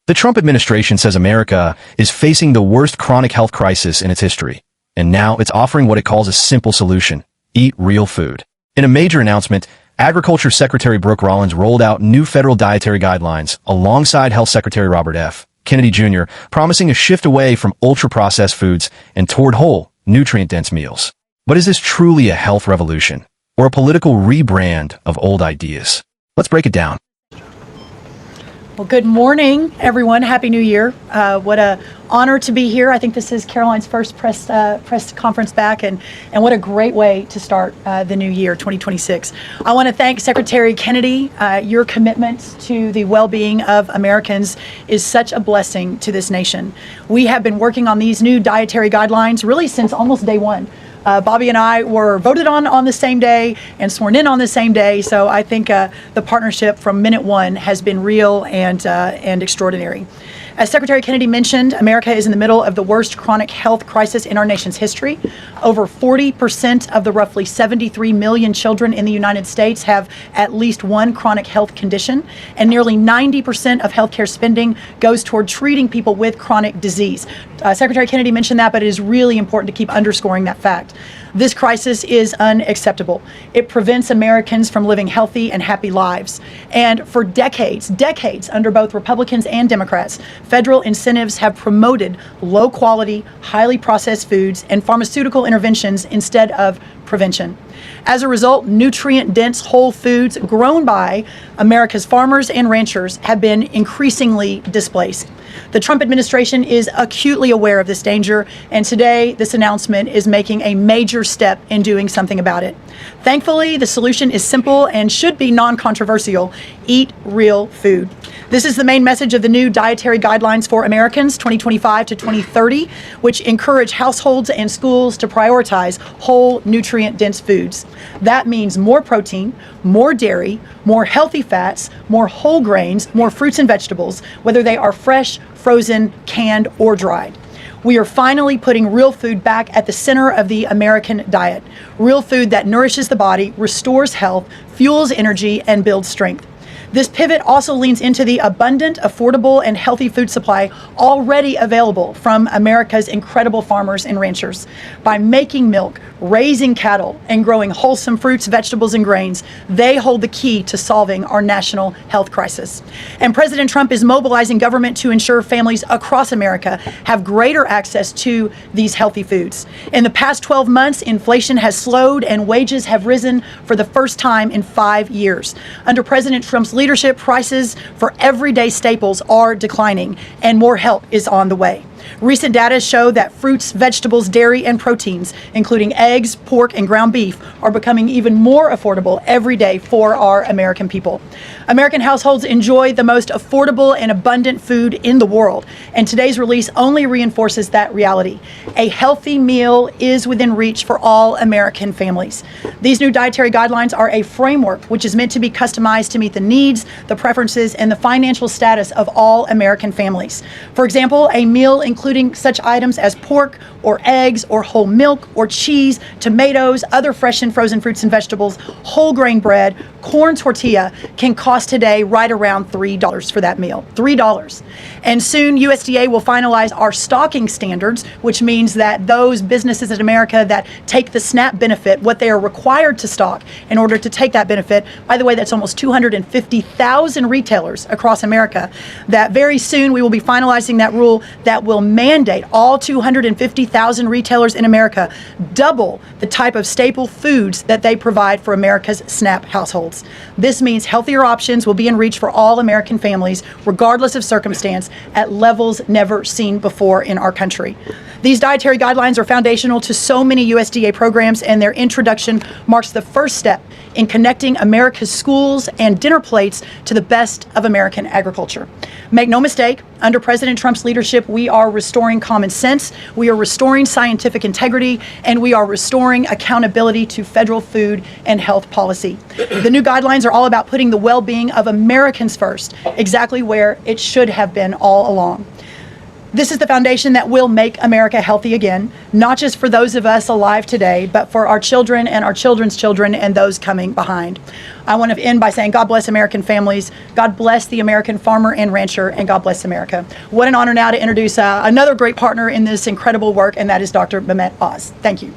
The Trump administration says America is facing the worst chronic health crisis in its history, and now it's offering what it calls a simple solution: eat real food. In a major announcement, Agriculture Secretary Brooke Rollins rolled out new federal dietary guidelines alongside Health Secretary Robert F. Kennedy Jr., promising a shift away from ultra-processed foods and toward whole, nutrient-dense meals. But is this truly a health revolution, or a political rebrand of old ideas? Let's break it down. Well, good morning, everyone. Happy New Year. What an honor to be here. I think this is Caroline's first press conference back, and what a great way to start the new year, 2026. I want to thank Secretary Kennedy. Your commitment to the well-being of Americans is such a blessing to this nation. We have been working on these new dietary guidelines really since almost day one. Bobby and I were voted on the same day and sworn in on the same day. So I think the partnership from minute one has been real and extraordinary. As Secretary Kennedy mentioned, America is in the middle of the worst chronic health crisis in our nation's history. Over 40% of the roughly 73 million children in the United States have at least one chronic health condition, and nearly 90% of healthcare spending goes toward treating people with chronic disease. Secretary Kennedy mentioned that, but it is really important to keep underscoring that fact. This crisis is unacceptable. It prevents Americans from living healthy and happy lives. And for decades under both Republicans and Democrats, federal incentives have promoted low quality, highly processed foods and pharmaceutical interventions instead of prevention. As a result, nutrient-dense whole foods grown by America's farmers and ranchers have been increasingly displaced. The Trump administration is acutely aware of this danger, and today this announcement is making a major step in doing something about it. Thankfully, the solution is simple and should be non-controversial: eat real food. This is the main message of the new Dietary Guidelines for Americans 2025 to 2030, which encourage households and schools to prioritize whole, nutrient-dense foods. That means more protein, more dairy, more healthy fats, more whole grains, more fruits and vegetables, whether they are fresh, frozen, canned, or dried. We are finally putting real food back at the center of the American diet. Real food that nourishes the body, restores health, fuels energy, and builds strength. This pivot also leans into the abundant, affordable, and healthy food supply already available from America's incredible farmers and ranchers. By making milk, raising cattle, and growing wholesome fruits, vegetables, and grains, they hold the key to solving our national health crisis. And President Trump is mobilizing government to ensure families across America have greater access to these healthy foods. In the past 12 months, inflation has slowed and wages have risen for the first time in 5 years. Under President Trump's leadership, prices for everyday staples are declining, and more help is on the way. Recent data show that fruits, vegetables, dairy, and proteins, including eggs, pork, and ground beef, are becoming even more affordable every day for our American people. American households enjoy the most affordable and abundant food in the world, and today's release only reinforces that reality. A healthy meal is within reach for all American families. These new dietary guidelines are a framework which is meant to be customized to meet the needs, the preferences, and the financial status of all American families. For example, a meal including such items as pork or eggs or whole milk or cheese, tomatoes, other fresh and frozen fruits and vegetables, whole grain bread, corn tortilla can cost today right around $3 for that meal. $3. And soon USDA will finalize our stocking standards, which means that those businesses in America that take the SNAP benefit, what they are required to stock in order to take that benefit, by the way, that's almost 250,000 retailers across America, that very soon we will be finalizing that rule that will mandate all 250,000 retailers in America double the type of staple foods that they provide for America's SNAP households. This means healthier options will be in reach for all American families, regardless of circumstance, at levels never seen before in our country. These dietary guidelines are foundational to so many USDA programs, and their introduction marks the first step in connecting America's schools and dinner plates to the best of American agriculture. Make no mistake, under President Trump's leadership, we are restoring common sense, we are restoring scientific integrity, and we are restoring accountability to federal food and health policy. The new guidelines are all about putting the well-being of Americans first, exactly where it should have been all along. This is the foundation that will make America healthy again, not just for those of us alive today, but for our children and our children's children and those coming behind. I want to end by saying God bless American families, God bless the American farmer and rancher, and God bless America. What an honor now to introduce another great partner in this incredible work, and that is Dr. Mehmet Oz. Thank you.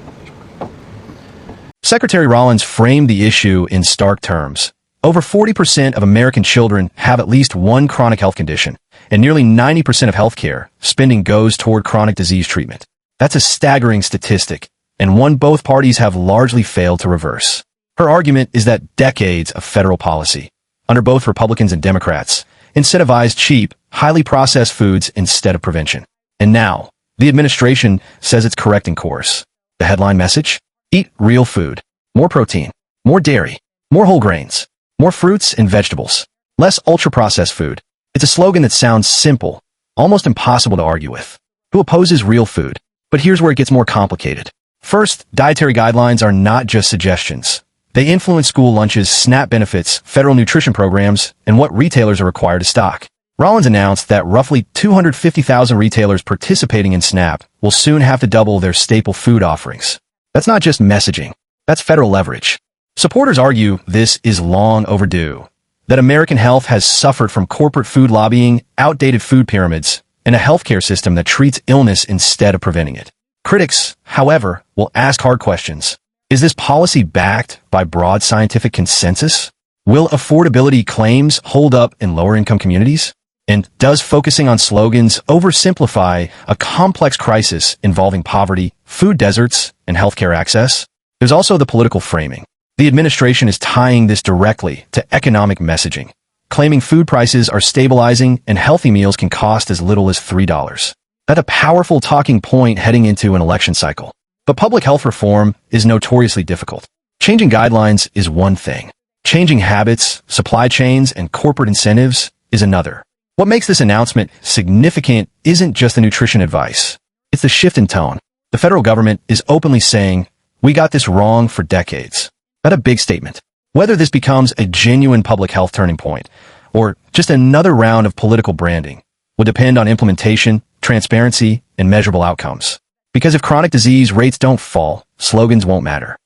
Secretary Rollins framed the issue in stark terms. Over 40% of American children have at least one chronic health condition, and nearly 90% of healthcare spending goes toward chronic disease treatment. That's a staggering statistic, and one both parties have largely failed to reverse. Her argument is that decades of federal policy, under both Republicans and Democrats, incentivized cheap, highly processed foods instead of prevention. And now, the administration says it's correcting course. The headline message? Eat real food. More protein, more dairy, more whole grains, more fruits and vegetables, less ultra-processed food. It's a slogan that sounds simple, almost impossible to argue with. Who opposes real food? But here's where it gets more complicated. First, dietary guidelines are not just suggestions. They influence school lunches, SNAP benefits, federal nutrition programs, and what retailers are required to stock. Rollins announced that roughly 250,000 retailers participating in SNAP will soon have to double their staple food offerings. That's not just messaging. That's federal leverage. Supporters argue this is long overdue, that American health has suffered from corporate food lobbying, outdated food pyramids, and a healthcare system that treats illness instead of preventing it. Critics, however, will ask hard questions. Is this policy backed by broad scientific consensus? Will affordability claims hold up in lower-income communities? And does focusing on slogans oversimplify a complex crisis involving poverty, food deserts, and healthcare access? There's also the political framing. The administration is tying this directly to economic messaging, claiming food prices are stabilizing and healthy meals can cost as little as $3. That's a powerful talking point heading into an election cycle. But public health reform is notoriously difficult. Changing guidelines is one thing. Changing habits, supply chains, and corporate incentives is another. What makes this announcement significant isn't just the nutrition advice. It's the shift in tone. The federal government is openly saying, "We got this wrong for decades." That's a big statement. Whether this becomes a genuine public health turning point or just another round of political branding will depend on implementation, transparency, and measurable outcomes. Because if chronic disease rates don't fall, slogans won't matter.